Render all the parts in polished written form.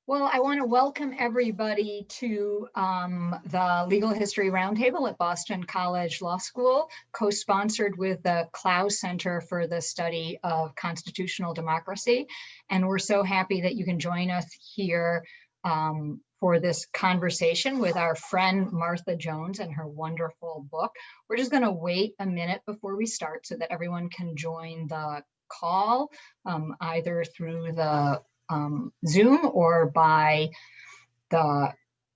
Well, I want to welcome everybody to the Legal History Roundtable at Boston College Law School, co-sponsored with the Clough Center for the Study of Constitutional Democracy. And we're so happy that you can join us here for this conversation with our friend Martha Jones and her wonderful book. We're just going to wait a minute before we start so that everyone can join the call, either through the Zoom or by the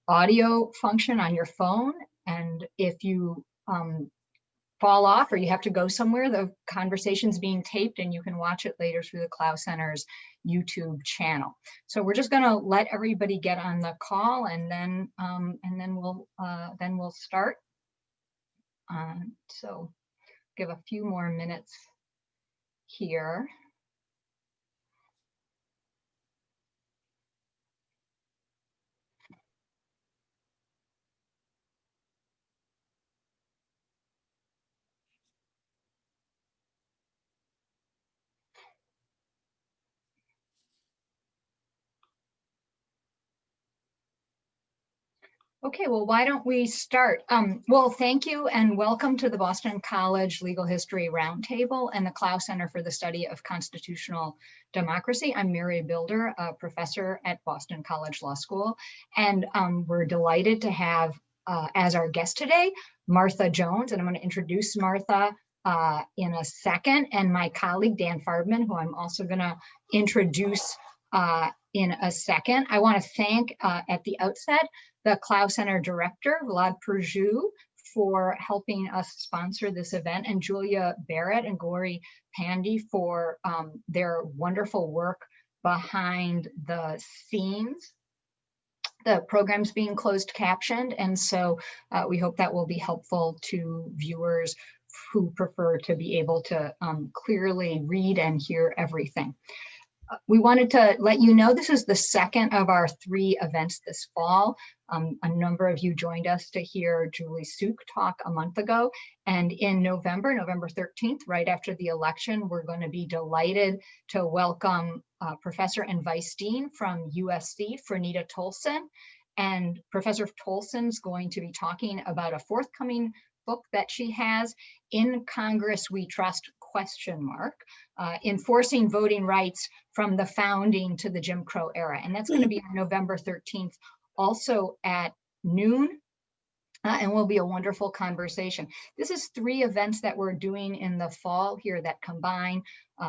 audio function on your phone. And if you fall off or you have to go somewhere, the conversation's being taped and you can watch it later through the Clough Center's YouTube channel. So we're just going to let everybody get on the call, and then we'll start. So give a few more minutes here. Okay, well, why don't we start? Well, thank you and welcome to the Boston College Legal History Roundtable and the Clough Center for the Study of Constitutional Democracy. I'm Mary Bilder, a professor at Boston College Law School, and we're delighted to have as our guest today, Martha Jones, and I'm going to introduce Martha in a second, and my colleague, Dan Farbman, who I'm also going to introduce in a second. I want to thank at the outset the Clough Center director, Vlad Perjou, for helping us sponsor this event, and Julia Barrett and Glory Pandy for their wonderful work behind the scenes. The program's being closed captioned, and so we hope that will be helpful to viewers who prefer to be able to clearly read and hear everything. We wanted to let you know this is the second of our 3 events this fall. A number of you joined us to hear Julie Suk talk a month ago. And in November 13th, right after the election, we're going to be delighted to welcome Professor and Vice Dean from USC, Franita Tolson. And Professor Tolson's going to be talking about a forthcoming book that she has, In Congress We Trust ? Enforcing voting rights from the founding to the Jim Crow era. And that's going to be on November 13th, also at noon, and will be a wonderful conversation. This is 3 events that we're doing in the fall here that combine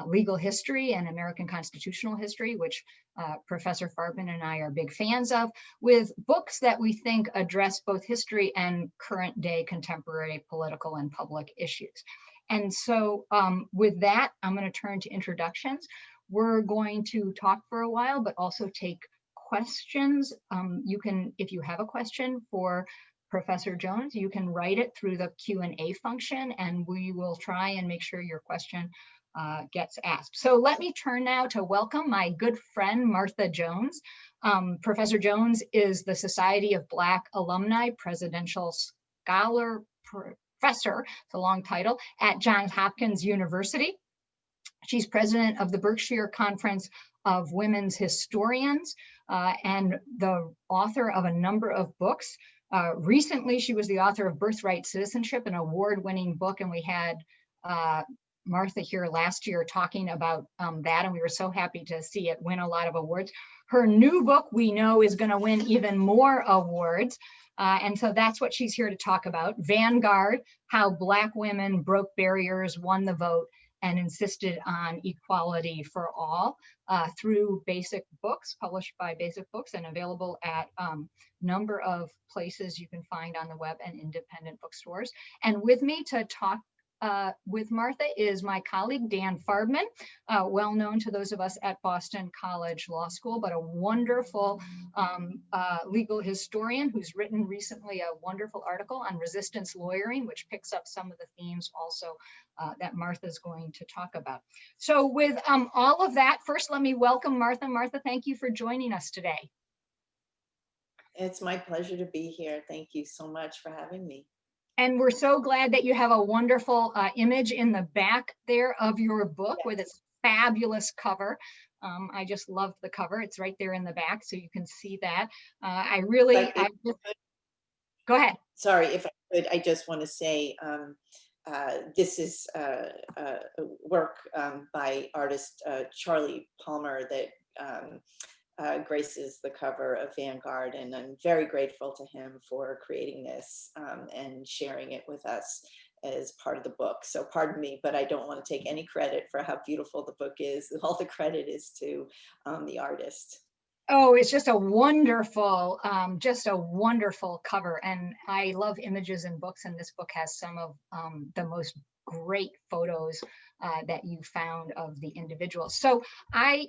legal history and American constitutional history, which Professor Farbman and I are big fans of, with books that we think address both history and current day contemporary political and public issues. And so with that, I'm going to turn to introductions. We're going to talk for a while, but also take questions. You can, if you have a question for Professor Jones, you can write it through the Q&A function, and we will try and make sure your question gets asked. So let me turn now to welcome my good friend, Martha Jones. Professor Jones is the Society of Black Alumni Presidential Scholar Professor, it's a long title, at Johns Hopkins University. She's president of the Berkshire Conference of Women's Historians and the author of a number of books. Recently, she was the author of Birthright Citizenship, an award-winning book, and we had Martha here last year talking about that, and we were so happy to see it win a lot of awards. Her new book, we know, is going to win even more awards. And so that's what she's here to talk about. Vanguard, How Black Women Broke Barriers, Won the Vote, and Insisted on Equality for All, through Basic Books, published by Basic Books and available at a number of places you can find on the web and independent bookstores. And with me to talk with Martha is my colleague, Dan Farbman, well known to those of us at Boston College Law School, but a wonderful legal historian who's written recently a wonderful article on resistance lawyering, which picks up some of the themes also that Martha's going to talk about. So with all of that, first let me welcome Martha. Martha, thank you for joining us today. It's my pleasure to be here. Thank you so much for having me. And we're so glad that you have a wonderful image in the back there of your book with its fabulous cover. I just love the cover. It's right there in the back, so you can see that. But Go ahead. sorry, if I could, I just want to say this is work by artist Charlie Palmer that graces the cover of Vanguard, and I'm very grateful to him for creating this and sharing it with us as part of the book. So pardon me, but I don't want to take any credit for how beautiful the book is. All the credit is to the artist. Oh, it's just a wonderful cover. And I love images in books, and this book has some of the most great photos that you found of the individuals. So I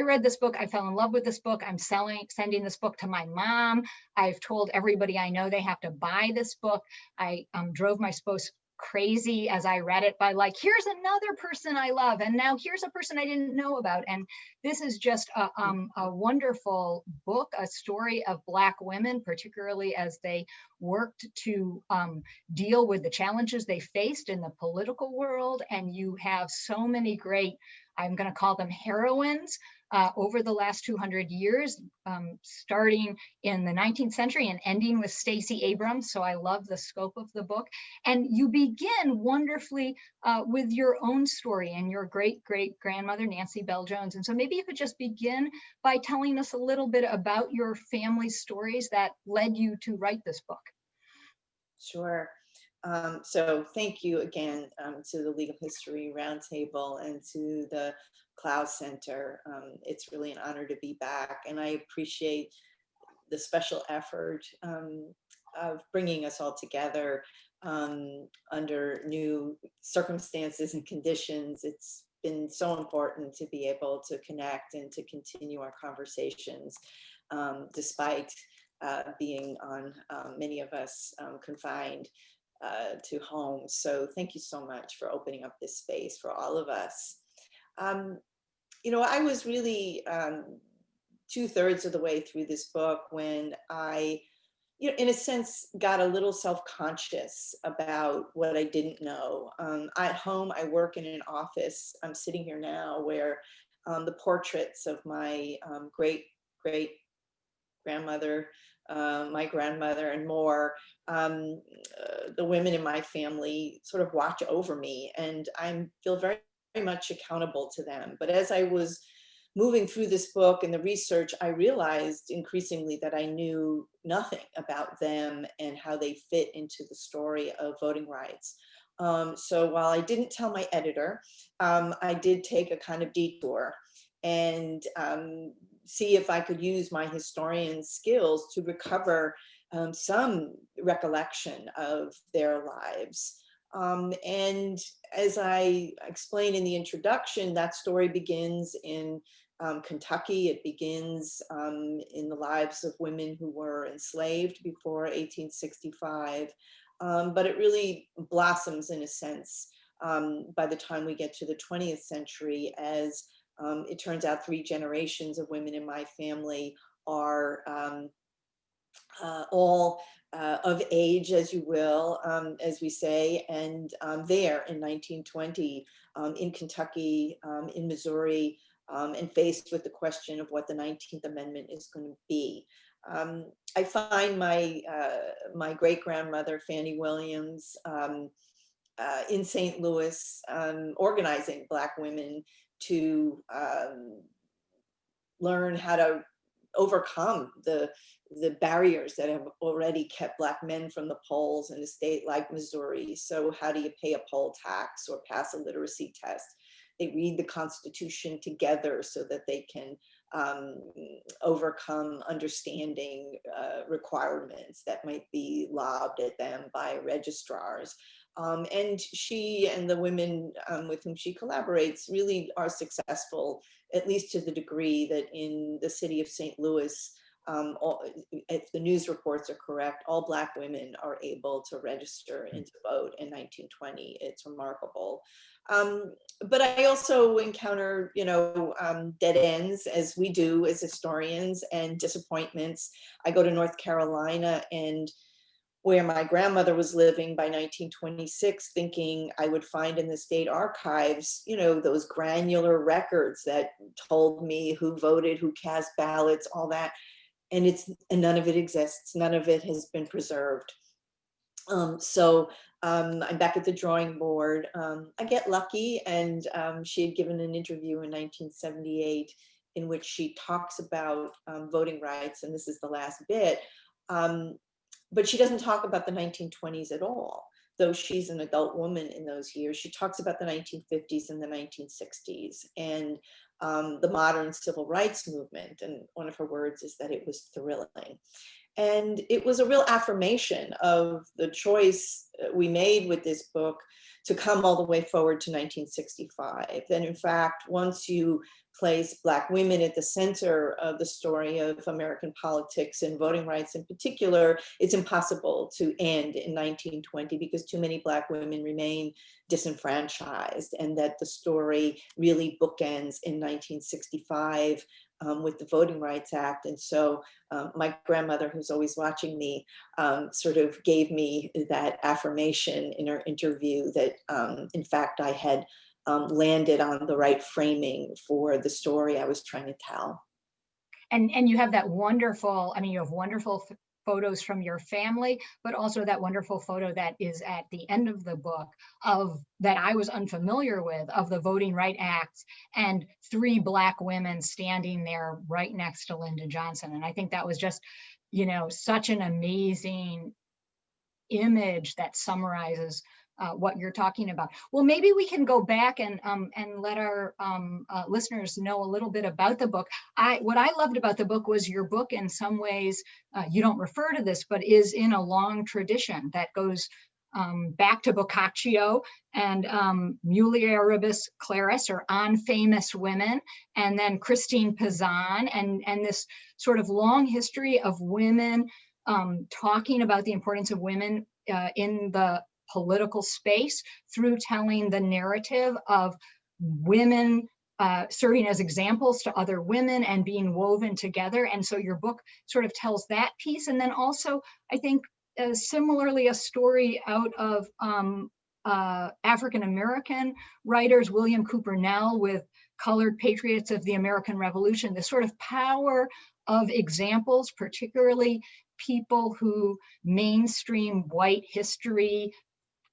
read this book. I fell in love with this book. I'm sending this book to my mom. I've told everybody I know they have to buy this book. I drove my spouse crazy as I read it by like, here's another person I love, and now here's a person I didn't know about. And this is just a wonderful book, a story of Black women, particularly as they worked to deal with the challenges they faced in the political world. And you have so many great, I'm going to call them heroines, over the last 200 years, starting in the 19th century and ending with Stacey Abrams. So I love the scope of the book. And you begin wonderfully with your own story and your great-great-grandmother, Nancy Bell Jones. And so maybe you could just begin by telling us a little bit about your family stories that led you to write this book. Sure. So thank you again to the Legal History Roundtable and to the Cloud Center. It's really an honor to be back, and I appreciate the special effort of bringing us all together under new circumstances and conditions. It's been so important to be able to connect and to continue our conversations despite being on, many of us confined to homes. So thank you so much for opening up this space for all of us. You know, I was really 2/3 of the way through this book when I, you know, in a sense, got a little self-conscious about what I didn't know. At home, I work in an office. I'm sitting here now where the portraits of my great grandmother, my grandmother, and more, the women in my family sort of watch over me, and I feel very, very much accountable to them. But as I was moving through this book and the research, I realized increasingly that I knew nothing about them and how they fit into the story of voting rights. So while I didn't tell my editor, I did take a kind of detour and see if I could use my historian skills to recover some recollection of their lives. And as I explained in the introduction, that story begins in Kentucky. It begins in the lives of women who were enslaved before 1865, but it really blossoms in a sense by the time we get to the 20th century, as it turns out 3 generations of women in my family are all of age, as you will, as we say, and there in 1920 in Kentucky, in Missouri, and faced with the question of what the 19th Amendment is going to be. I find my my great-grandmother, Fannie Williams, in St. Louis, organizing Black women to learn how to overcome the barriers that have already kept Black men from the polls in a state like Missouri. So how do you pay a poll tax or pass a literacy test? They read the Constitution together so that they can overcome understanding requirements that might be lobbed at them by registrars. And she and the women with whom she collaborates really are successful, at least to the degree that in the city of St. Louis, if the news reports are correct, all Black women are able to register and to vote in 1920. It's remarkable. But I also encounter, you know, dead ends, as we do as historians, and disappointments. I go to North Carolina, and where my grandmother was living by 1926, thinking I would find in the state archives, those granular records that told me who voted, who cast ballots, all that. And none of it exists. None of it has been preserved. So I'm back at the drawing board. I get lucky, and she had given an interview in 1978 in which she talks about voting rights, and this is the last bit. But she doesn't talk about the 1920s at all, though she's an adult woman in those years. She talks about the 1950s and the 1960s and the modern civil rights movement. And one of her words is that it was thrilling. And it was a real affirmation of the choice we made with this book to come all the way forward to 1965. And in fact, once you place Black women at the center of the story of American politics and voting rights in particular, it's impossible to end in 1920 because too many Black women remain disenfranchised, and that the story really bookends in 1965 with the Voting Rights Act. And so my grandmother, who's always watching me, sort of gave me that affirmation in her interview that, in fact, I had landed on the right framing for the story I was trying to tell. And you have that wonderful, I mean, you have wonderful photos from your family, but also that wonderful photo that is at the end of the book of that I was unfamiliar with, of the Voting Rights Act and 3 Black women standing there right next to Lyndon Johnson. And I think that was just, such an amazing image that summarizes what you're talking about. Well, maybe we can go back and let our listeners know a little bit about the book. What I loved about the book was your book, in some ways, you don't refer to this, but is in a long tradition that goes back to Boccaccio and Mulieribus Claris, or On Famous Women, and then Christine Pizan, and this sort of long history of women talking about the importance of women in the political space through telling the narrative of women serving as examples to other women and being woven together. And so your book sort of tells that piece. And then also, I think, similarly, a story out of African-American writers, William Cooper Nell with Colored Patriots of the American Revolution, the sort of power of examples, particularly people who mainstream white history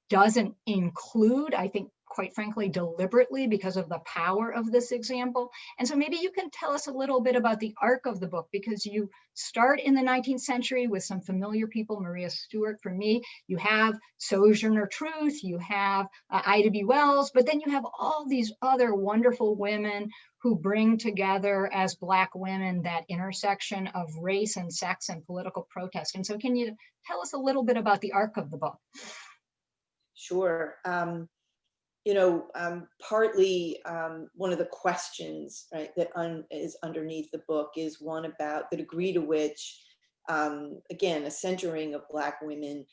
doesn't include, I think, quite frankly, deliberately, because of the power of this example. And so maybe you can tell us a little bit about the arc of the book, because you start in the 19th century with some familiar people, Maria Stuart for me, you have Sojourner Truth, you have Ida B. Wells, but then you have all these other wonderful women who bring together as Black women that intersection of race and sex and political protest. And so can you tell us a little bit about the arc of the book? Sure. Partly one of the questions, right, that is underneath the book is one about the degree to which, again, a centering of Black women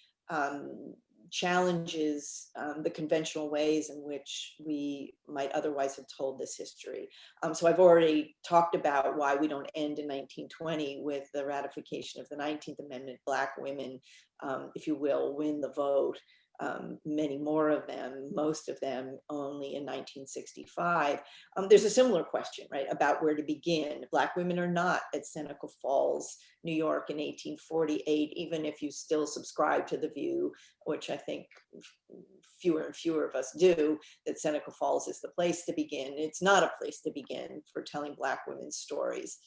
challenges the conventional ways in which we might otherwise have told this history. So I've already talked about why we don't end in 1920 with the ratification of the 19th Amendment. Black women, if you will, win the vote. Many more of them, most of them only in 1965. There's a similar question, right, about where to begin. Black women are not at Seneca Falls, New York in 1848, even if you still subscribe to the view, which I think fewer and fewer of us do, that Seneca Falls is the place to begin. It's not a place to begin for telling Black women's stories.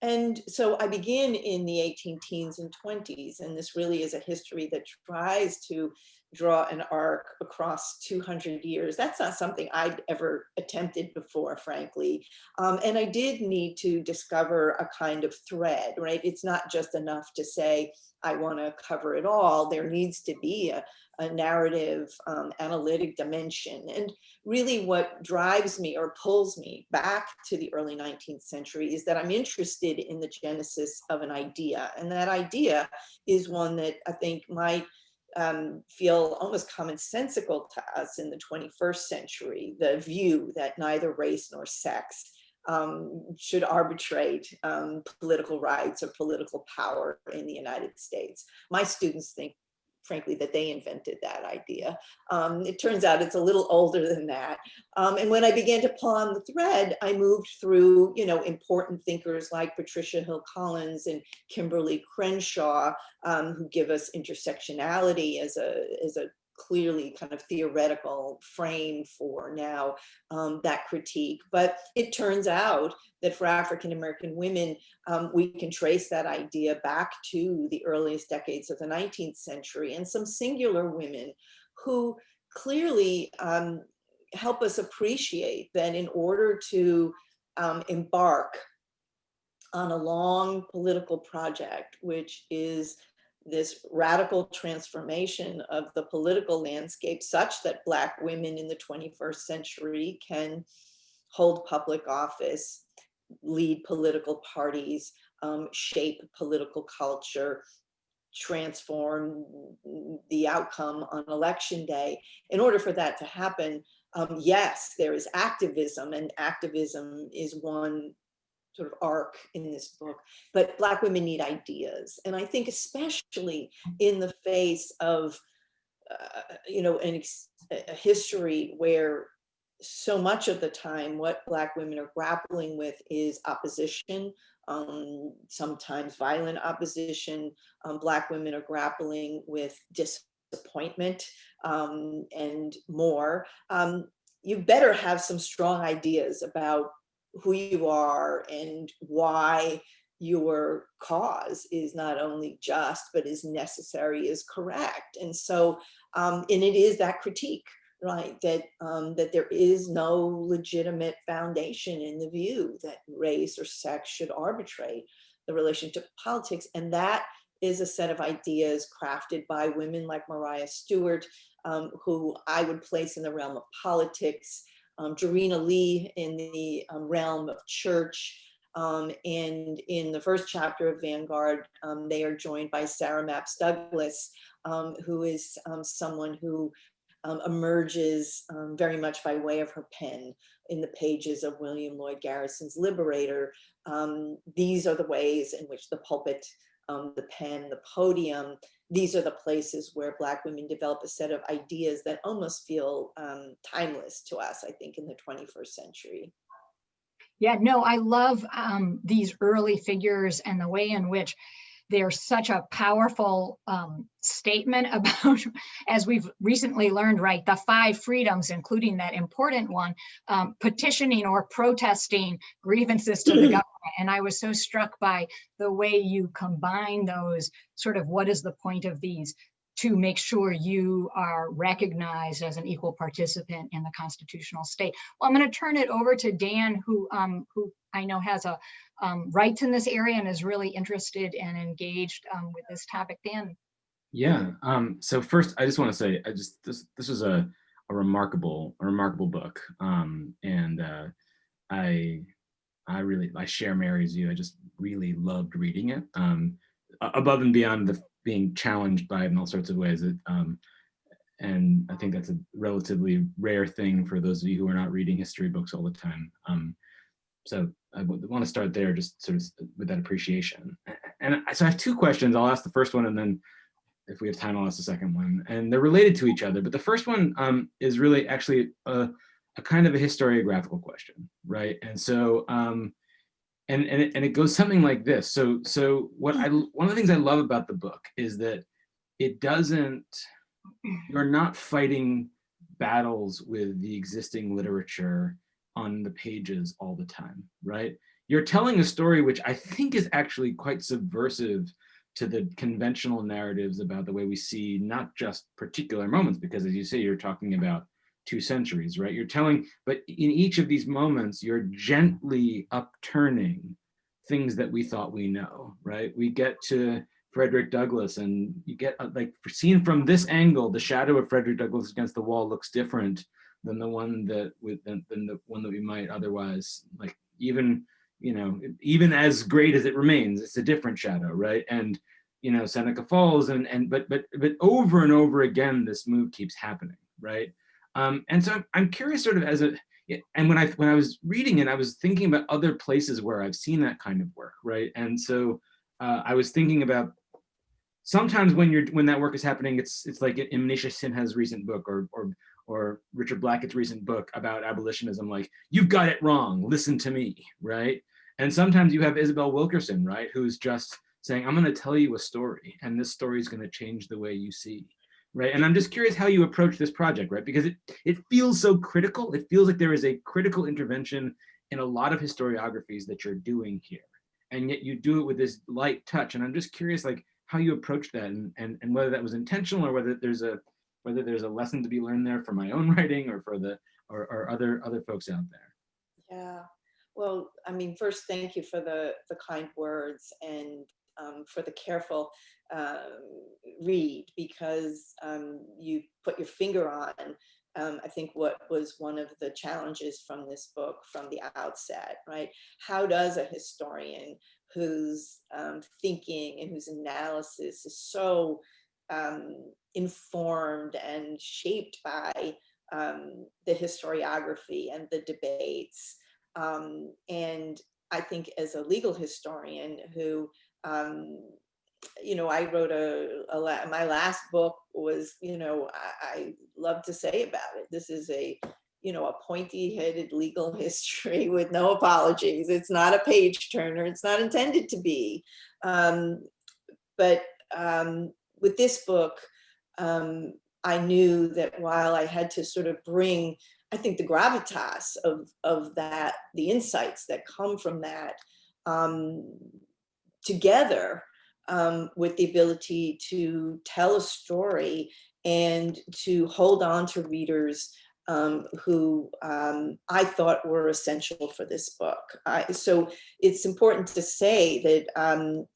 And so I begin in the 18 teens and 20s, and this really is a history that tries to draw an arc across 200 years. That's not something I'd ever attempted before, frankly. And I did need to discover a kind of thread, right? It's not just enough to say, I want to cover it all. There needs to be a narrative, analytic dimension. And really what drives me or pulls me back to the early 19th century is that I'm interested in the genesis of an idea. And that idea is one that I think might feel almost commonsensical to us in the 21st century, the view that neither race nor sex should arbitrate political rights or political power in the United States. My students think frankly, that they invented that idea. It turns out it's a little older than that. And when I began to pull on the thread, I moved through, important thinkers like Patricia Hill Collins and Kimberly Crenshaw, who give us intersectionality as a clearly kind of theoretical frame for now that critique. But it turns out that for African American women, we can trace that idea back to the earliest decades of the 19th century, and some singular women who clearly help us appreciate that in order to embark on a long political project, which is this radical transformation of the political landscape such that Black women in the 21st century can hold public office, lead political parties, shape political culture, transform the outcome on election day. In order for that to happen, yes, there is activism, and activism is one sort of arc in this book, but Black women need ideas. And I think especially in the face of, a history where so much of the time what Black women are grappling with is opposition, sometimes violent opposition. Black women are grappling with disappointment and more. You better have some strong ideas about who you are and why your cause is not only just, but is necessary, is correct. And so, and it is that critique, right, that there is no legitimate foundation in the view that race or sex should arbitrate the relationship to politics. And that is a set of ideas crafted by women like Mariah Stewart, who I would place in the realm of politics, Jarena Lee in the realm of church, and in the first chapter of Vanguard, they are joined by Sarah Mapps Douglas, who is someone who emerges very much by way of her pen in the pages of William Lloyd Garrison's Liberator. These are the ways in which the pulpit, the pen, the podium, these are the places where Black women develop a set of ideas that almost feel timeless to us, I think, in the 21st century. Yeah, no, I love these early figures and the way in which they're such a powerful statement about, as we've recently learned, right, the 5 freedoms, including that important one, petitioning or protesting grievances to the government. And I was so struck by the way you combine those, sort of what is the point of these, to make sure you are recognized as an equal participant in the constitutional state. Well, I'm going to turn it over to Dan, who I know has a rights in this area and is really interested and engaged with this topic. Dan. Yeah. So first, I just want to say, this was a remarkable book, and I share Mary's view. I just really loved reading it, above and beyond the being challenged by it in all sorts of ways. And I think that's a relatively rare thing for those of you who are not reading history books all the time. So I want to start there, just sort of with that appreciation. And so I have 2 questions. I'll ask the first one, and then if we have time, I'll ask the second one. And they're related to each other. But the first one is really actually a kind of a historiographical question, right? And so, and it goes something like this. So one of the things I love about the book is that you're not fighting battles with the existing literature on the pages all the time, right? You're telling a story which I think is actually quite subversive to the conventional narratives about the way we see not just particular moments, because as you say, you're talking about 2 centuries, right? But in each of these moments, you're gently upturning things that we thought we know, right? We get to Frederick Douglass, and you get seen from this angle, the shadow of Frederick Douglass against the wall looks different than the one that we might otherwise like. Even as great as it remains, it's a different shadow, right? And Seneca Falls, but over and over again, this move keeps happening, right? And so I'm curious, sort of and when I was reading it, I was thinking about other places where I've seen that kind of work, right? And so I was thinking about sometimes when that work is happening, it's like Amnesia Sinha's recent book, or Richard Blackett's recent book about abolitionism, like, you've got it wrong, listen to me, right? And sometimes you have Isabel Wilkerson, right, who's just saying, I'm going to tell you a story, and this story is going to change the way you see, right? And I'm just curious how you approach this project, right? Because it feels so critical. It feels like there is a critical intervention in a lot of historiographies that you're doing here, and yet you do it with this light touch. And I'm just curious, like, how you approach that, and whether that was intentional, or whether there's a lesson to be learned there for my own writing, or for or other folks out there. Yeah. Well, I mean, first, thank you for the kind words, and for the careful read, because you put your finger on, I think, what was one of the challenges from this book from the outset, right? How does a historian whose thinking and whose analysis is so informed and shaped by the historiography and the debates, and I think as a legal historian who, I wrote my last book was, I love to say about it, this is a pointy-headed legal history with no apologies. It's not a page turner. It's not intended to be. But with this book, I knew that while I had to sort of bring, I think, the gravitas of that, the insights that come from that, together with the ability to tell a story and to hold on to readers who I thought were essential for this book. So it's important to say that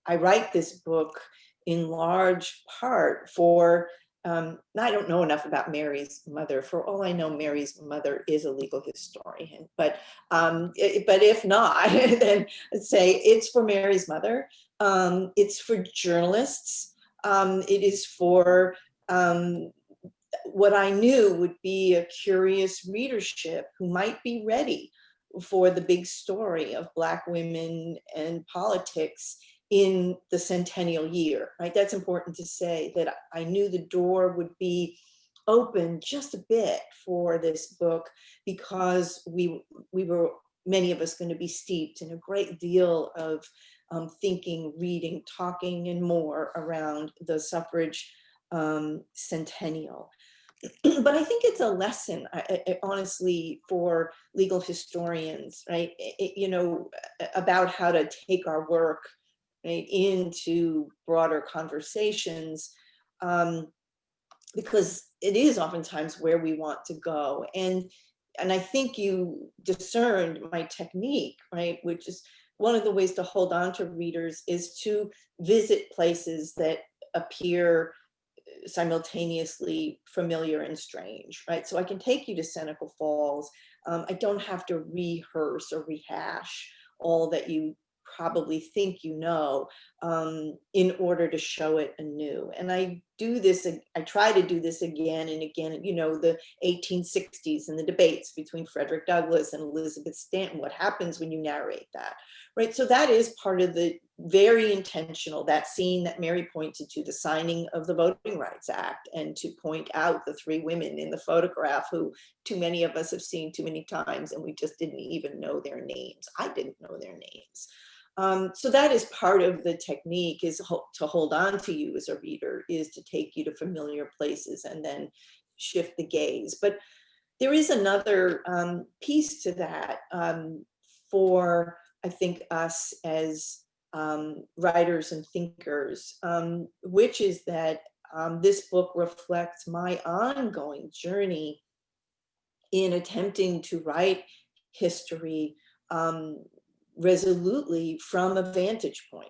I write this book in large part for, I don't know enough about Mary's mother. For all I know, Mary's mother is a legal historian, but if not, then I'd say it's for Mary's mother. It's for journalists. It is for what I knew would be a curious readership who might be ready for the big story of Black women and politics in the centennial year, right? That's important to say, that I knew the door would be open just a bit for this book, because we were, many of us, going to be steeped in a great deal of thinking, reading, talking, and more around the suffrage centennial. But I think it's a lesson, honestly, for legal historians, right? About how to take our work, right, into broader conversations, because it is oftentimes where we want to go. And I think you discerned my technique, right? Which is one of the ways to hold on to readers is to visit places that appear simultaneously familiar and strange, right? So I can take you to Seneca Falls. I don't have to rehearse or rehash all that you probably think you know, in order to show it anew. And I try to do this again and again, the 1860s and the debates between Frederick Douglass and Elizabeth Stanton, what happens when you narrate that, right? So that is part of the very intentional, that scene that Mary pointed to, the signing of the Voting Rights Act, and to point out the three women in the photograph who too many of us have seen too many times, and we just didn't even know their names. I didn't know their names. So that is part of the technique, is to hold on to you as a reader, is to take you to familiar places and then shift the gaze. But there is another piece to that for, I think, us as writers and thinkers, which is that this book reflects my ongoing journey in attempting to write history resolutely from a vantage point,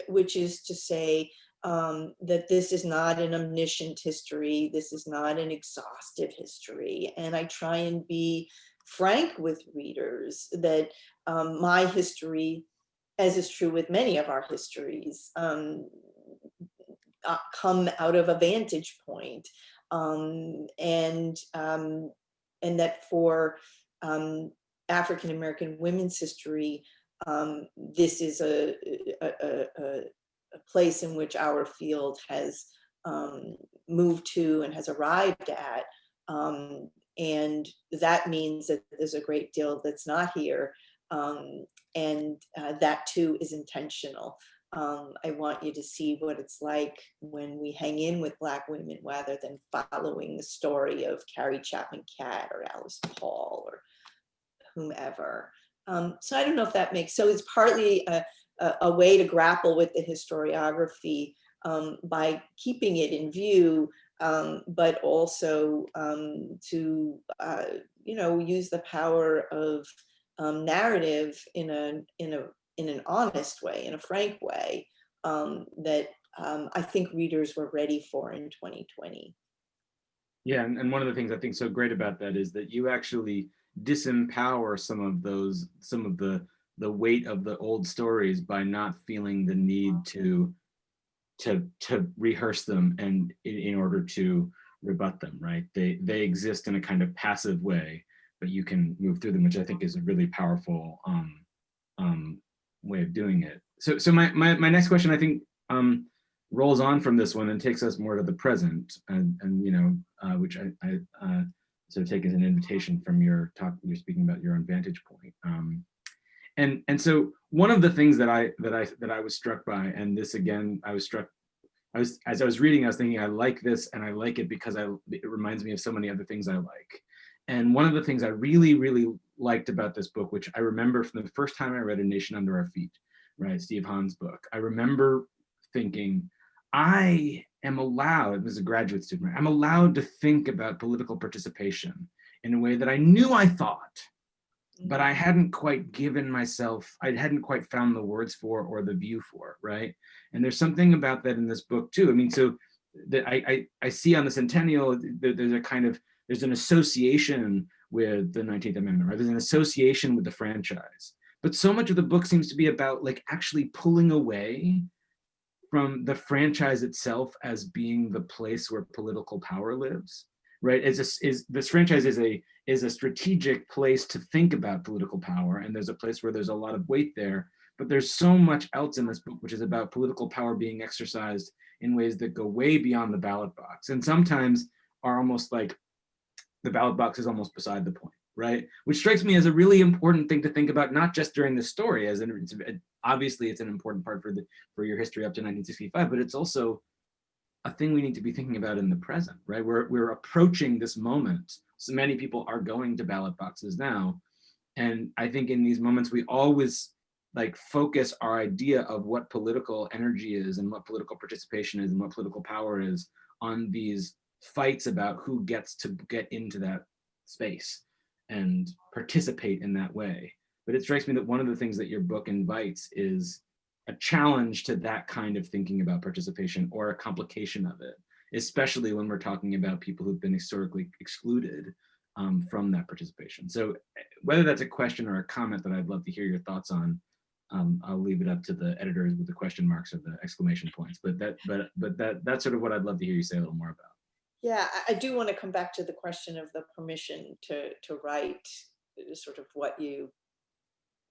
which is to say that this is not an omniscient history, this is not an exhaustive history. And I try and be frank with readers that my history, as is true with many of our histories, come out of a vantage point, and that for African-American women's history, this is a place in which our field has moved to and has arrived at. And that means that there's a great deal that's not here. And that too is intentional. I want you to see what it's like when we hang in with Black women rather than following the story of Carrie Chapman Catt or Alice Paul or whomever. So I don't know if that makes, so it's partly a way to grapple with the historiography by keeping it in view, but also to use the power of narrative in an honest way, in a frank way, that I think readers were ready for in 2020. Yeah, and one of the things I think so great about that is that you actually disempower some of the weight of the old stories by not feeling the need to rehearse them and in order to rebut them, right? They exist in a kind of passive way, but you can move through them, which I think is a really powerful way of doing it. So my next question, I think, rolls on from this one and takes us more to the present, and which I sort of take as an invitation from your talk. You're speaking about your own vantage point, and so one of the things that I was struck by, and this again, as I was reading, I was thinking, I like this, and I like it because it reminds me of so many other things I like. And one of the things I really, really liked about this book, which I remember from the first time I read A Nation Under Our Feet, right, Steve Hahn's book, I remember thinking, I am allowed, as a graduate student, right, I'm allowed to think about political participation in a way that I knew I thought, but I hadn't quite given myself, I hadn't quite found the words for or the view for, right? And there's something about that in this book too. I mean, so that I see on the centennial, there's an association with the 19th Amendment, right? There's an association with the franchise. But so much of the book seems to be about like actually pulling away from the franchise itself as being the place where political power lives, right? This franchise is a strategic place to think about political power, and there's a place where there's a lot of weight there, but there's so much else in this book which is about political power being exercised in ways that go way beyond the ballot box, and sometimes are almost like the ballot box is almost beside the point, right? Which strikes me as a really important thing to think about, not just during the story, as in, obviously it's an important part for your history up to 1965, but it's also a thing we need to be thinking about in the present, right? We're approaching this moment. So many people are going to ballot boxes now. And I think in these moments, we always like focus our idea of what political energy is and what political participation is and what political power is on these fights about who gets to get into that space and participate in that way. But it strikes me that one of the things that your book invites is a challenge to that kind of thinking about participation, or a complication of it, especially when we're talking about people who've been historically excluded from that participation. So whether that's a question or a comment that I'd love to hear your thoughts on, I'll leave it up to the editors with the question marks or the exclamation points. But that's sort of what I'd love to hear you say a little more about. Yeah, I do want to come back to the question of the permission to write, sort of what you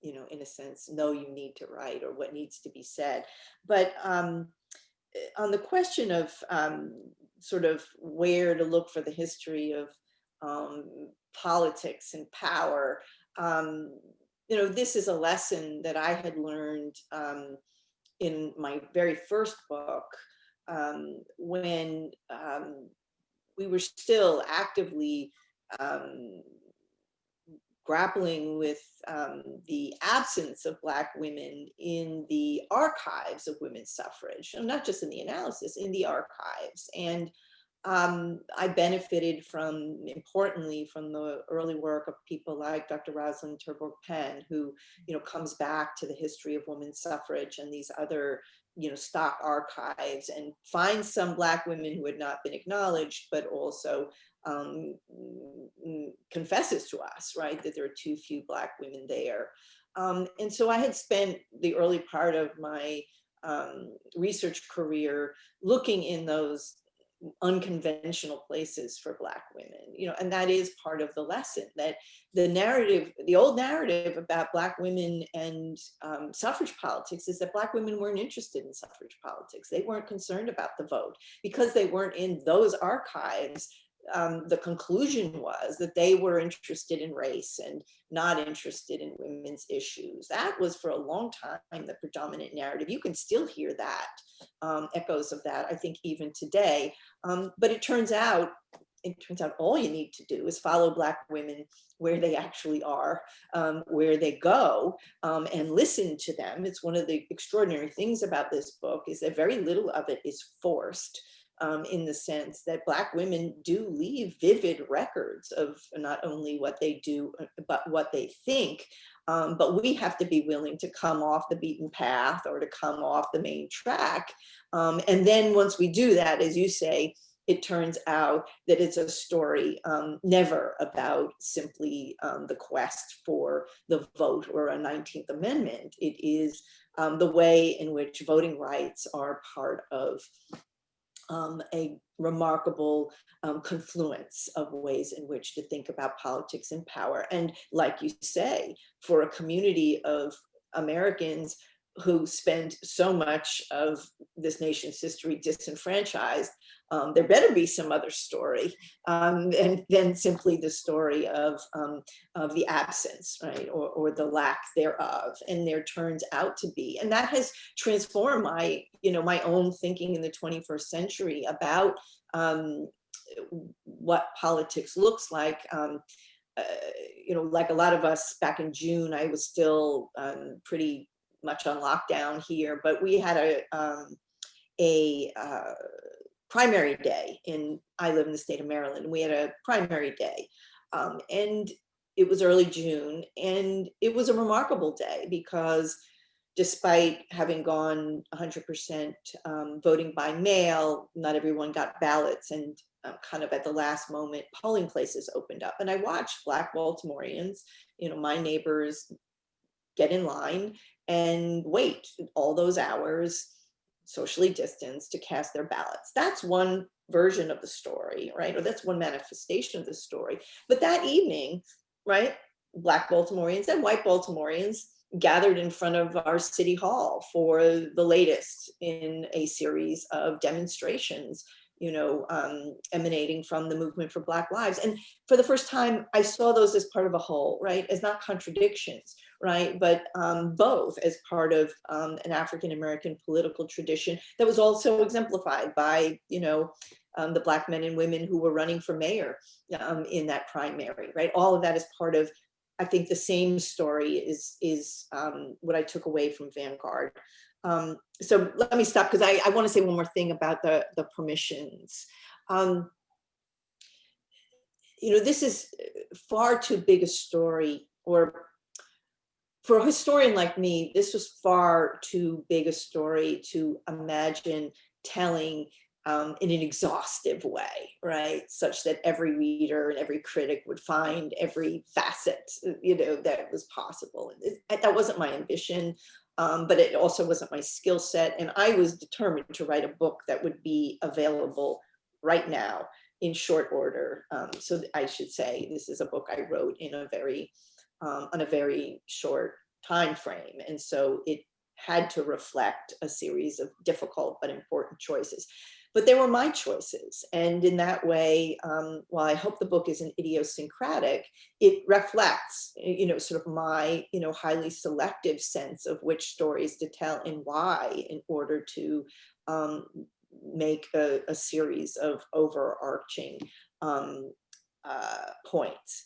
in a sense, know you need to write, or what needs to be said. But on the question of sort of where to look for the history of politics and power, this is a lesson that I had learned in my very first book, when we were still actively grappling with the absence of Black women in the archives of women's suffrage, and not just in the analysis, in the archives. And I benefited importantly from the early work of people like Dr. Rosalind Terborg Penn, who comes back to the history of women's suffrage and these other stock archives, and finds some Black women who had not been acknowledged, but also confesses to us, right, that there are too few Black women there. And so I had spent the early part of my research career looking in those unconventional places for Black women, and that is part of the lesson, that the narrative, the old narrative about Black women and suffrage politics is that Black women weren't interested in suffrage politics. They weren't concerned about the vote because they weren't in those archives. The conclusion was that they were interested in race and not interested in women's issues. That was for a long time the predominant narrative. You can still hear that, echoes of that, I think, even today. But it turns out all you need to do is follow Black women where they actually are, where they go, and listen to them. It's one of the extraordinary things about this book is that very little of it is forced. In the sense that Black women do leave vivid records of not only what they do, but what they think. But we have to be willing to come off the beaten path or to come off the main track. And then once we do that, as you say, it turns out that it's a story never about simply the quest for the vote or a 19th Amendment. It is the way in which voting rights are part of a remarkable confluence of ways in which to think about politics and power. And like you say, for a community of Americans who spend so much of this nation's history disenfranchised, there better be some other story and then simply the story of the absence, right, or the lack thereof. And there turns out to be, and that has transformed my, my own thinking in the 21st century about what politics looks like. Like a lot of us back in June, I was still pretty much on lockdown here, but we had a primary day I live in the state of Maryland, and we had a primary day. And it was early June, and it was a remarkable day because despite having gone 100% voting by mail, not everyone got ballots, and kind of at the last moment, polling places opened up. And I watched Black Baltimoreans, my neighbors, get in line and wait all those hours, socially distanced, to cast their ballots. That's one version of the story, right? Or that's one manifestation of the story. But that evening, right, Black Baltimoreans and white Baltimoreans gathered in front of our city hall for the latest in a series of demonstrations, emanating from the movement for Black lives. And for the first time, I saw those as part of a whole, right? As not contradictions, right? But both as part of an African-American political tradition that was also exemplified by, the Black men and women who were running for mayor in that primary, right? All of that is part of, I think, the same story is what I took away from Vanguard. So let me stop because I want to say one more thing about the permissions. This is far too big a story, or for a historian like me, this was far too big a story to imagine telling in an exhaustive way, right? Such that every reader and every critic would find every facet, that was possible. That wasn't my ambition, but it also wasn't my skill set. And I was determined to write a book that would be available right now in short order. So I should say this is a book I wrote in on a very short time frame. And so it had to reflect a series of difficult but important choices. But they were my choices. And in that way, while I hope the book isn't idiosyncratic, it reflects, sort of my, highly selective sense of which stories to tell and why, in order to make a series of overarching points.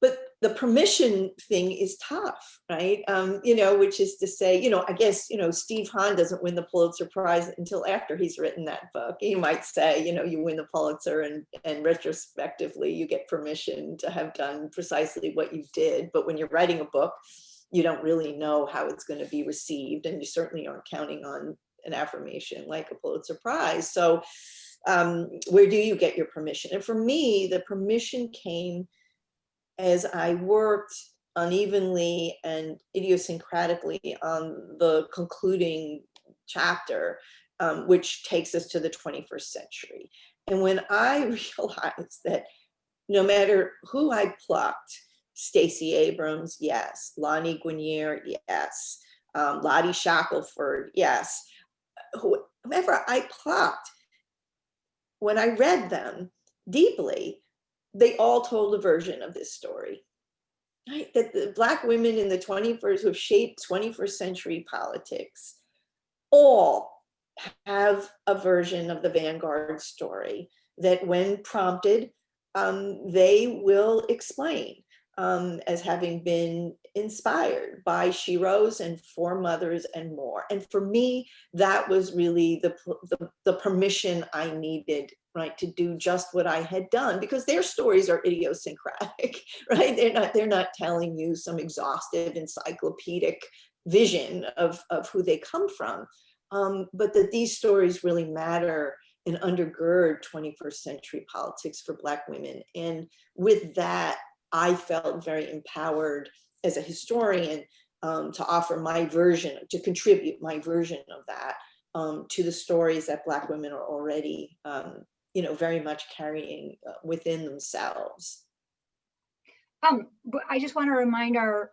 But the permission thing is tough, right? Which is to say, I guess, Steve Hahn doesn't win the Pulitzer Prize until after he's written that book. He might say, you win the Pulitzer and retrospectively you get permission to have done precisely what you did. But when you're writing a book, you don't really know how it's going to be received. And you certainly aren't counting on an affirmation like a Pulitzer Prize. So where do you get your permission? And for me, the permission came as I worked unevenly and idiosyncratically on the concluding chapter, which takes us to the 21st century. And when I realized that no matter who I plucked, Stacey Abrams, yes. Lonnie Guinier, yes. Lottie Shackelford, yes. Whomever I plucked, when I read them deeply, they all told a version of this story. Right? That the Black women in the 21st, who have shaped 21st century politics, all have a version of the Vanguard story that when prompted, they will explain as having been inspired by Sheroes and Four Mothers and more. And for me, that was really the permission I needed, right, to do just what I had done, because their stories are idiosyncratic, right? They're not telling you some exhaustive encyclopedic vision of who they come from. But that these stories really matter and undergird 21st century politics for Black women. And with that, I felt very empowered as a historian to offer my version, to contribute my version of that to the stories that Black women are already, very much carrying within themselves. But I just want to remind our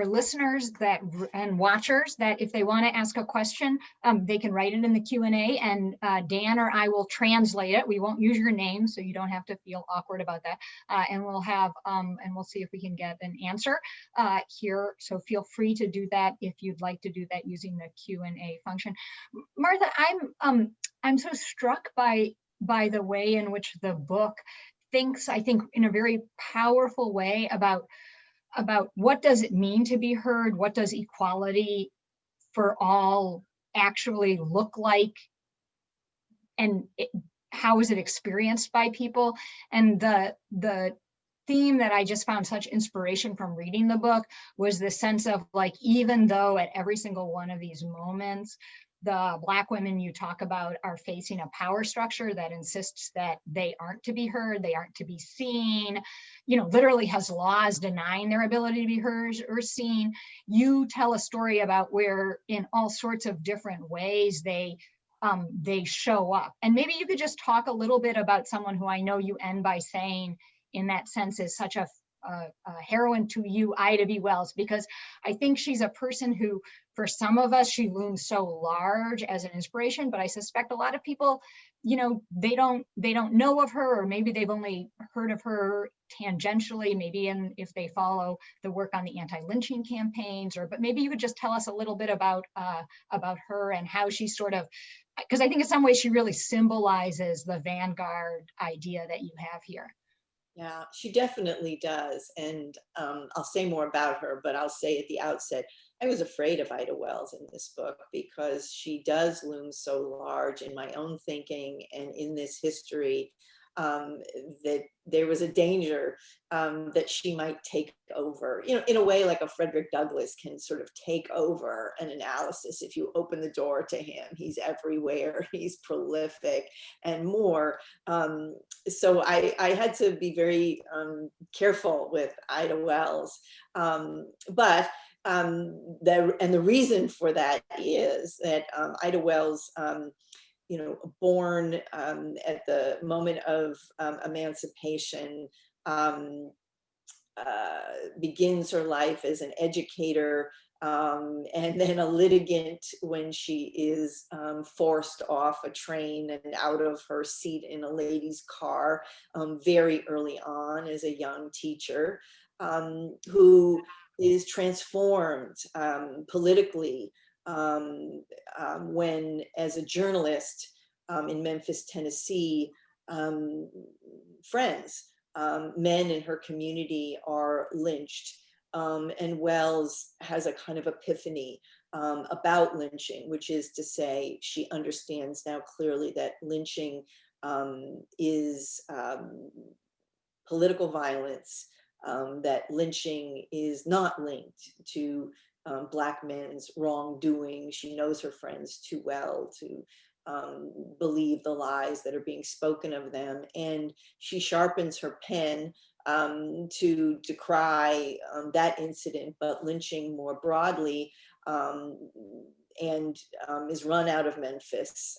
listeners that and watchers that if they want to ask a question, they can write it in the Q&A, and Dan or I will translate it. We won't use your name, so you don't have to feel awkward about that. And we'll have and we'll see if we can get an answer here. So feel free to do that if you'd like to do that using the Q&A function. Martha, I'm so struck by the way in which the book thinks, I think, in a very powerful way about what does it mean to be heard? What does equality for all actually look like? And how is it experienced by people? And the theme that I just found such inspiration from reading the book was the sense of, like, even though at every single one of these moments, the Black women you talk about are facing a power structure that insists that they aren't to be heard, they aren't to be seen, literally has laws denying their ability to be heard or seen. You tell a story about where in all sorts of different ways they show up. And maybe you could just talk a little bit about someone who I know you end by saying in that sense is such a heroine to you, Ida B. Wells, because I think she's a person who, for some of us, she looms so large as an inspiration, but I suspect a lot of people, they don't know of her, or maybe they've only heard of her tangentially, maybe if they follow the work on the anti-lynching campaigns, but maybe you could just tell us a little bit about her and how she sort of, because I think in some ways she really symbolizes the vanguard idea that you have here. Yeah, she definitely does. And I'll say more about her, but I'll say at the outset, I was afraid of Ida Wells in this book because she does loom so large in my own thinking and in this history, that there was a danger that she might take over, in a way like a Frederick Douglass can sort of take over an analysis. If you open the door to him, he's everywhere, he's prolific and more. So I had to be very careful with Ida Wells. But the reason for that is that Ida Wells, born at the moment of emancipation, begins her life as an educator, and then a litigant when she is forced off a train and out of her seat in a lady's car very early on as a young teacher, who is transformed politically when, as a journalist in Memphis, Tennessee, men in her community are lynched. And Wells has a kind of epiphany about lynching, which is to say, she understands now clearly that lynching is political violence, that lynching is not linked to Black men's wrongdoing. She knows her friends too well to believe the lies that are being spoken of them. And she sharpens her pen to decry that incident, but lynching more broadly, is run out of Memphis,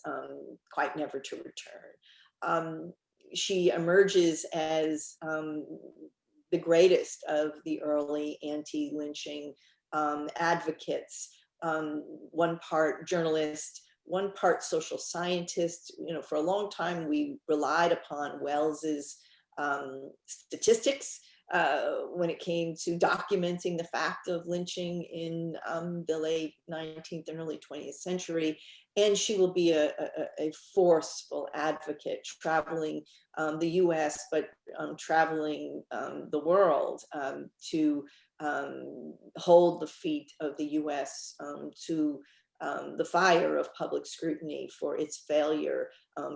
quite never to return. She emerges as the greatest of the early anti-lynching advocates, one part journalist, one part social scientist. For a long time, we relied upon Wells's statistics when it came to documenting the fact of lynching in the late 19th and early 20th century. And she will be a forceful advocate, traveling the US, but traveling the world to hold the feet of the US to the fire of public scrutiny for its failure,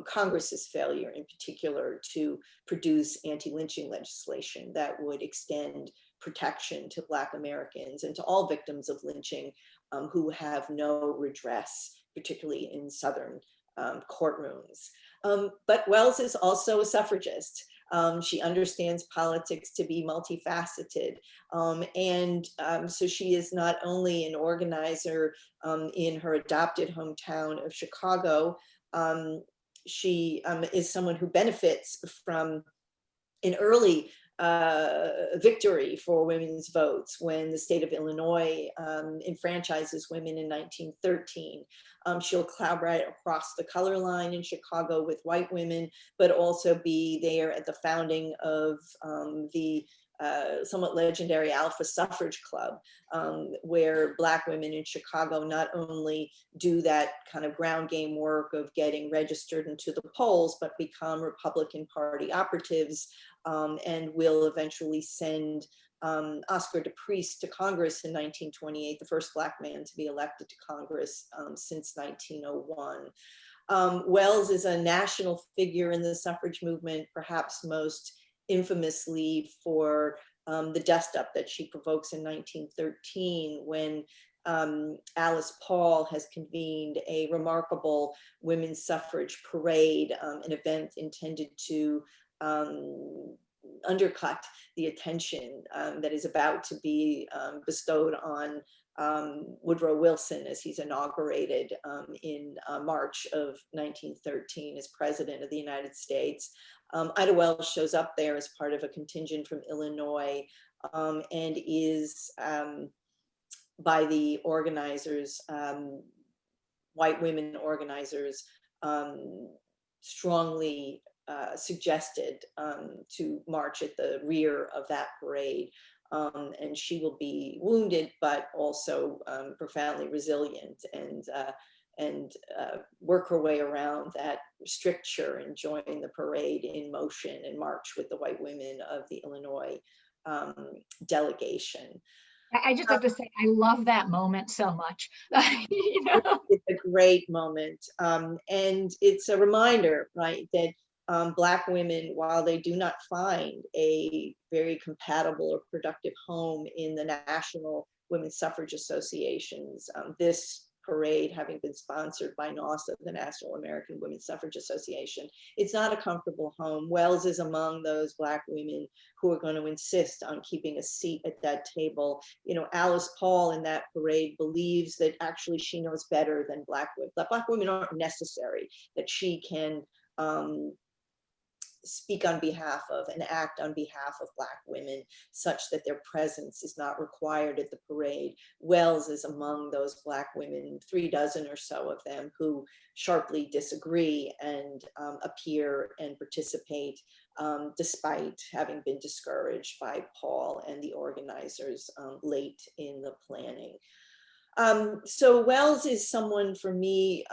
Congress's failure in particular, to produce anti-lynching legislation that would extend protection to Black Americans and to all victims of lynching who have no redress, particularly in Southern courtrooms. But Wells is also a suffragist. She understands politics to be multifaceted. So she is not only an organizer in her adopted hometown of Chicago, she is someone who benefits from an early victory for women's votes when the state of Illinois enfranchises women in 1913. She'll collaborate across the color line in Chicago with white women, but also be there at the founding of the somewhat legendary Alpha Suffrage Club, where Black women in Chicago not only do that kind of ground game work of getting registered into the polls, but become Republican Party operatives, and will eventually send Oscar DePriest to Congress in 1928, the first Black man to be elected to Congress since 1901. Wells is a national figure in the suffrage movement, perhaps most infamously for the dust-up that she provokes in 1913 when Alice Paul has convened a remarkable women's suffrage parade, an event intended to undercut the attention that is about to be bestowed on Woodrow Wilson as he's inaugurated in March of 1913 as president of the United States. Ida Wells shows up there as part of a contingent from Illinois and is, by the organizers, white women organizers, strongly suggested to march at the rear of that parade. And she will be wounded, but also profoundly resilient and work her way around that stricture and join the parade in motion and march with the white women of the Illinois delegation. I just have to say, I love that moment so much. You know? It's a great moment. And it's a reminder, right, that Black women, while they do not find a very compatible or productive home in the national women's suffrage associations, this parade having been sponsored by NAWSA, the National American Women's Suffrage Association, it's not a comfortable home. Wells is among those Black women who are going to insist on keeping a seat at that table. You know, Alice Paul in that parade believes that actually she knows better than Black women. Black women aren't necessary, that she can speak on behalf of and act on behalf of Black women such that their presence is not required at the parade. Wells is among those Black women, 36 or so of them, who sharply disagree and appear and participate despite having been discouraged by Paul and the organizers late in the planning. So Wells is someone for me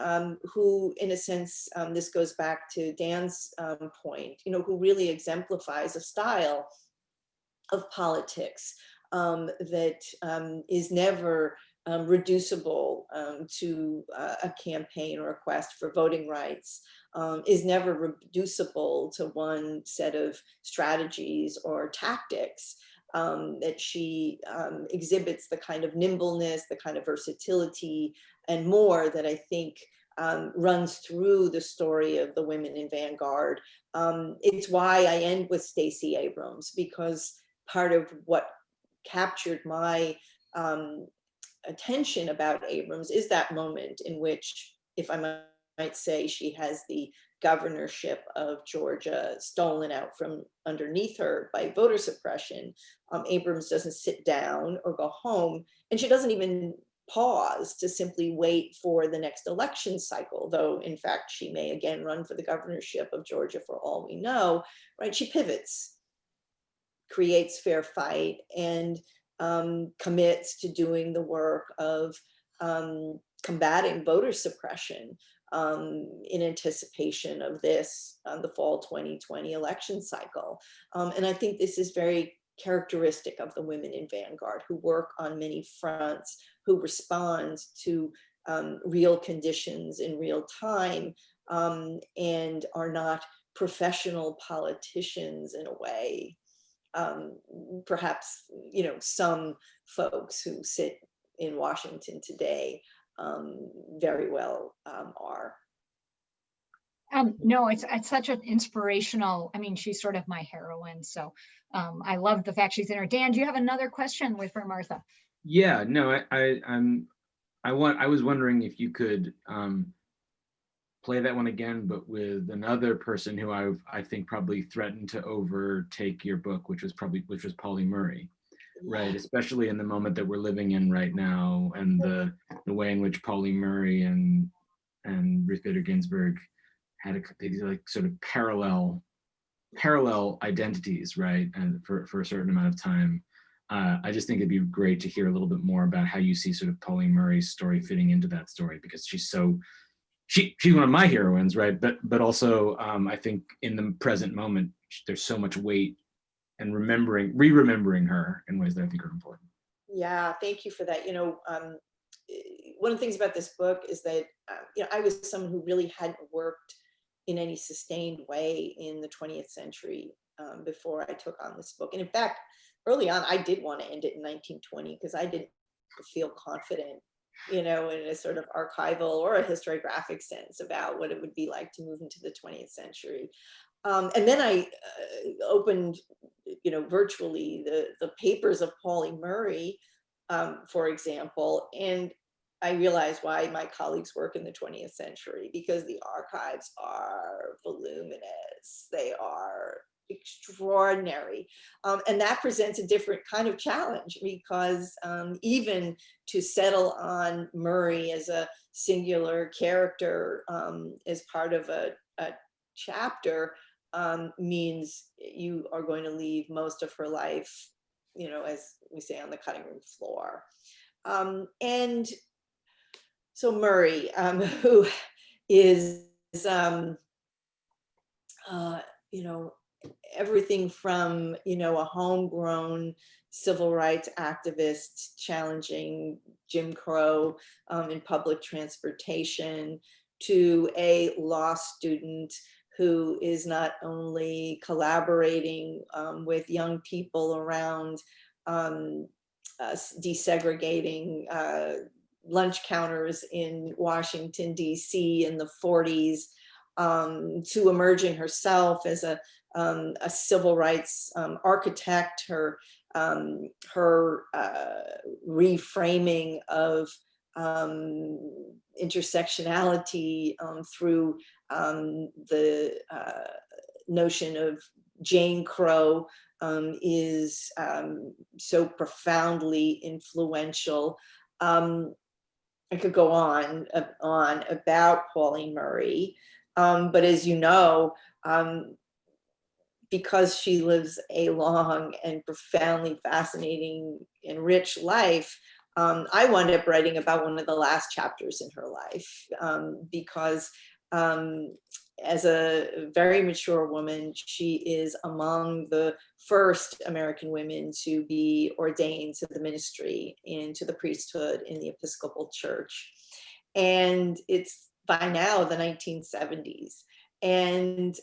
who, in a sense, this goes back to Dan's point, you know, who really exemplifies a style of politics that is never reducible to a campaign or a quest for voting rights, is never reducible to one set of strategies or tactics. That she exhibits the kind of nimbleness, the kind of versatility, and more that I think runs through the story of the women in Vanguard. It's why I end with Stacey Abrams, because part of what captured my attention about Abrams is that moment in which, if I might say, she has the governorship of Georgia stolen out from underneath her by voter suppression. Abrams doesn't sit down or go home, and she doesn't even pause to simply wait for the next election cycle, though in fact she may again run for the governorship of Georgia for all we know, right? She pivots, creates Fair Fight, and commits to doing the work of combating voter suppression in anticipation of this, the fall 2020 election cycle. And I think this is very characteristic of the women in Vanguard, who work on many fronts, who respond to real conditions in real time, and are not professional politicians in a way. Perhaps, you know, some folks who sit in Washington today very well are. No, it's such an inspirational, I mean, she's sort of my heroine. So I love the fact she's in her. Dan, do you have another question for Martha? Yeah, no, I was wondering if you could play that one again, but with another person who I think probably threatened to overtake your book, which was Pauli Murray, right? Especially in the moment that we're living in right now, and the way in which Pauli Murray and Ruth Bader Ginsburg had these like sort of parallel identities, right? And for a certain amount of time. I just think it'd be great to hear a little bit more about how you see sort of Pauli Murray's story fitting into that story, because she's one of my heroines, right? But also I think in the present moment, there's so much weight and re-remembering her in ways that I think are important. Yeah, thank you for that. You know, one of the things about this book is that, you know, I was someone who really hadn't worked in any sustained way in the 20th century before I took on this book. And in fact, early on, I did want to end it in 1920 because I didn't feel confident, you know, in a sort of archival or a historiographic sense about what it would be like to move into the 20th century. And then I opened, you know, virtually the papers of Pauli Murray, for example, and I realized why my colleagues work in the 20th century, because the archives are voluminous, they are extraordinary. And that presents a different kind of challenge, because even to settle on Murray as a singular character as part of a chapter means you are going to leave most of her life, you know, as we say, on the cutting room floor. And so Murray, who is, you know, everything from, you know, a homegrown civil rights activist challenging Jim Crow in public transportation, to a law student who is not only collaborating with young people around desegregating lunch counters in Washington, D.C. in the 40s, to emerging herself as a civil rights architect, her reframing of intersectionality through the notion of Jane Crow is so profoundly influential. I could go on about Pauli Murray, but as you know, because she lives a long and profoundly fascinating and rich life, I wound up writing about one of the last chapters in her life, because as a very mature woman, she is among the first American women to be ordained to the ministry and to the priesthood in the Episcopal Church. And it's by now the 1970s. And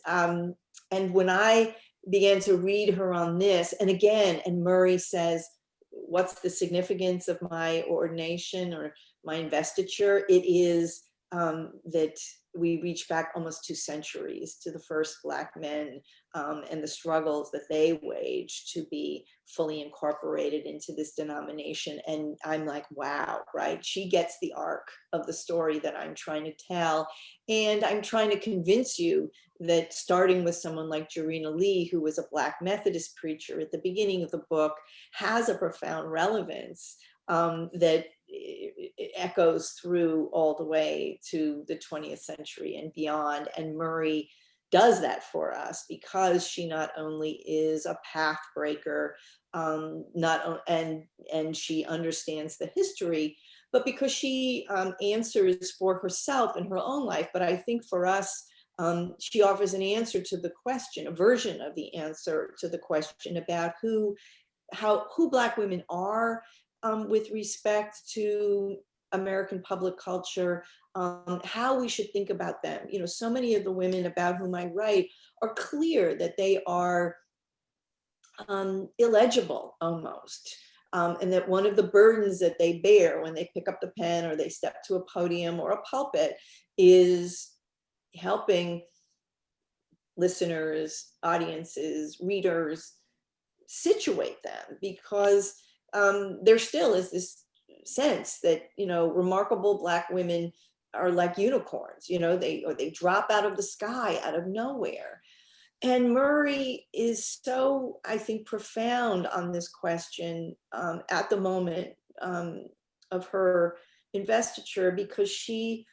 when I began to read her on this, and again, and Murray says, what's the significance of my ordination or my investiture? It is that we reach back almost 2 centuries to the first Black men and the struggles that they waged to be fully incorporated into this denomination. And I'm like, wow, right? She gets the arc of the story that I'm trying to tell. And I'm trying to convince you that starting with someone like Jarena Lee, who was a Black Methodist preacher at the beginning of the book, has a profound relevance that it echoes through all the way to the 20th century and beyond. And Murray does that for us because she not only is a path breaker, and she understands the history, but because she answers for herself in her own life. But I think for us, she offers an answer to the question, a version of the answer to the question about who Black women are with respect to American public culture, how we should think about them. You know, so many of the women about whom I write are clear that they are illegible almost. And that one of the burdens that they bear when they pick up the pen or they step to a podium or a pulpit is helping listeners, audiences, readers situate them, because there still is this sense that, you know, remarkable Black women are like unicorns, you know, they drop out of the sky, out of nowhere. And Murray is so, I think, profound on this question at the moment of her investiture, because she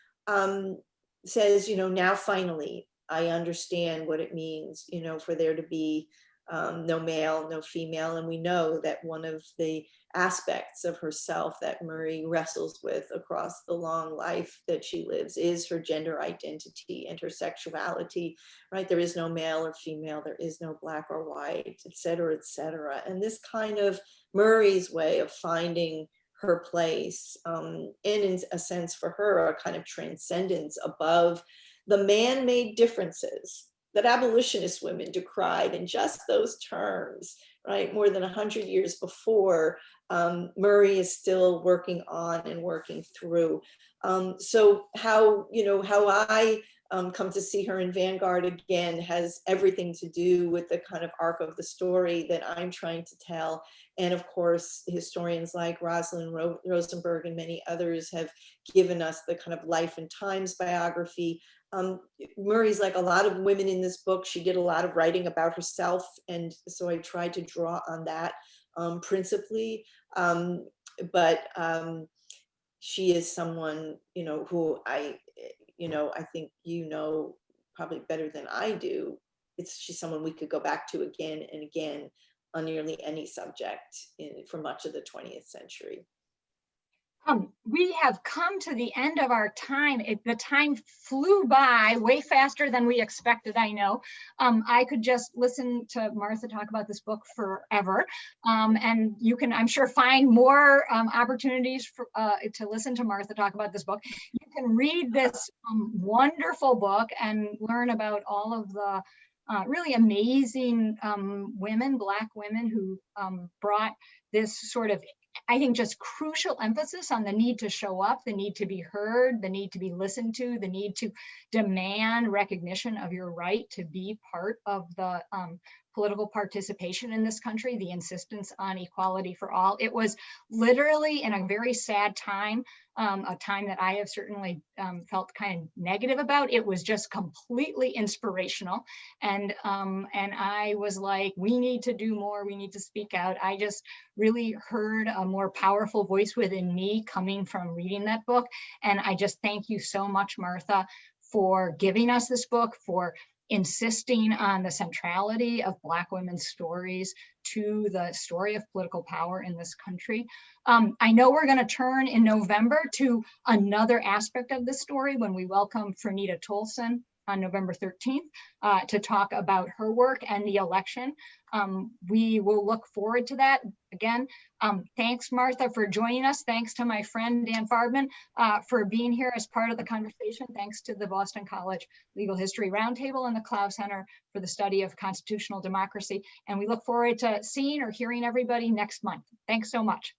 says, you know, now finally, I understand what it means, you know, for there to be no male, no female. And we know that one of the aspects of herself that Murray wrestles with across the long life that she lives is her gender identity and her sexuality, right? There is no male or female, there is no Black or white, et cetera, et cetera. And this kind of Murray's way of finding her place, and in a sense for her, a kind of transcendence above the man-made differences that abolitionist women decried in just those terms, right? More than 100 years before, Murray is still working on and working through. So how I come to see her in Vanguard again has everything to do with the kind of arc of the story that I'm trying to tell. And of course, historians like Rosalind Rosenberg and many others have given us the kind of life and times biography. Murray's like a lot of women in this book. She did a lot of writing about herself. And so I tried to draw on that principally. But she is someone, you know, who I think, you know, probably better than I do. She's someone we could go back to again and again on nearly any subject for much of the 20th century. We have come to the end of our time. The time flew by way faster than we expected, I know. I could just listen to Martha talk about this book forever. And you can, I'm sure, find more opportunities to listen to Martha talk about this book. You can read this wonderful book and learn about all of the really amazing women, Black women, who brought this sort of, I think, just crucial emphasis on the need to show up, the need to be heard, the need to be listened to, the need to demand recognition of your right to be part of the political participation in this country, the insistence on equality for all. It was literally in a very sad time, a time that I have certainly felt kind of negative about. It was just completely inspirational. And I was like, we need to do more, we need to speak out. I just really heard a more powerful voice within me coming from reading that book. And I just thank you so much, Martha, for giving us this book, for insisting on the centrality of Black women's stories to the story of political power in this country. I know we're going to turn in November to another aspect of this story when we welcome Fernita Tolson on November 13th to talk about her work and the election. We will look forward to that. Again, thanks, Martha, for joining us. Thanks to my friend, Dan Farbman, for being here as part of the conversation. Thanks to the Boston College Legal History Roundtable and the Clow Center for the study of constitutional democracy. And we look forward to seeing or hearing everybody next month. Thanks so much.